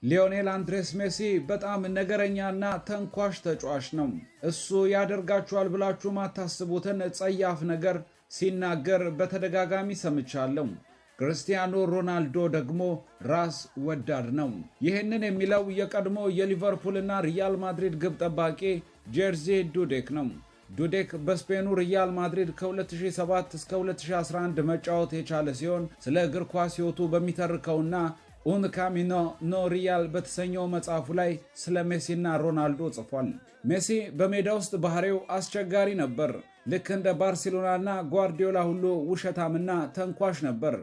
ሊዮኔል አንድሬስ ሜሲ በጣም ነገረኛና ተንኳሽ ተጫዋች ነው። እሱ ያደርጋችኋል ብላችሁ ማታስቡትን ጸያፍ ነገር ሲናገር በተደጋጋሚ ሰምቻለሁ። ክርስቲያኖ ሮናልዶ ደግሞ ራስ ወዳድ ነው። ይህንን የሚለው የቀድሞ የሊቨርፑልና ሪያል ማድሪድ ግብ ጠባቂ ጀርዚ ዱዴክ ነው። ዱዴክ በስፔኑ ሪያል ማድሪድ ከ2007 እስከ 2011 መጫወት የቻለ ሲሆን ስለ እግር ኳስ ሕይወቱ በሚተርከውና ኡን ካሚኖ ኖ ሪያል በተሰኘው መጽሐፉ ላይ ስለ ሜሲና ሮናልዶ ጽፏል። ሜሲ በሜዳ ውስጥ ባህሪው አስቸጋሪ ነበር። ልክ እንደ ባርሴሎናና ጓርዲዮላ ሁሉ ውሸታምና ተንኳሽ ነበር።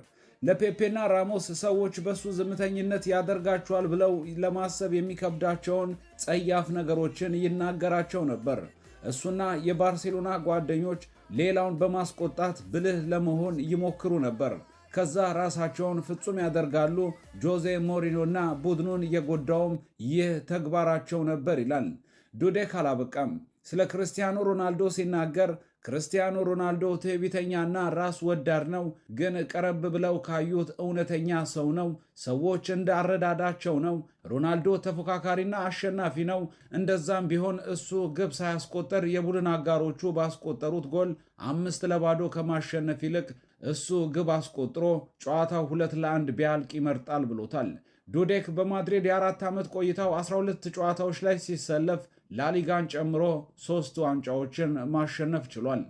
ለፔፔና ራሞስ ሰዎች በሱ ዝምተኝነት ያደርጋቸዋል ብለው ለማሰብ የሚከብዳቸውን ጸያፍ ነገሮችን ይናገራቸው ነበር። እሱና የባርሴሎና ጓደኞች ሌላውን በማስቆጣት ብልህ ለመሆን ይሞክሩ ነበር። ከዛ ራሳቸውን ፍጹም ያደርጋሉ። ጆዜ ሞሪኖና ቡድኑን የጎዳውም ይህ ተግባራቸው ነበር ይላል። ዱዴክ አላበቃም። ስለ ክርስቲያኖ ሮናልዶ ሲናገር ክርስቲያኖ ሮናልዶ ትዕቢተኛና ራስ ወዳድ ነው፣ ግን ቀረብ ብለው ካዩት እውነተኛ ሰው ነው። ሰዎች እንዳረዳዳቸው ነው። ሮናልዶ ተፎካካሪና አሸናፊ ነው። እንደዛም ቢሆን እሱ ግብ ሳያስቆጠር የቡድን አጋሮቹ ባስቆጠሩት ጎል 5-0 ከማሸነፍ ይልቅ እሱ ግብ አስቆጥሮ ጨዋታው 2-1 ቢያልቅ ይመርጣል ብሎታል። ዱዴክ በማድሪድ የ4 ዓመት ቆይታው 12 ጨዋታዎች ላይ ሲሰለፍ ላሊጋን ጨምሮ 3 ዋንጫዎችን ማሸነፍ ችሏል።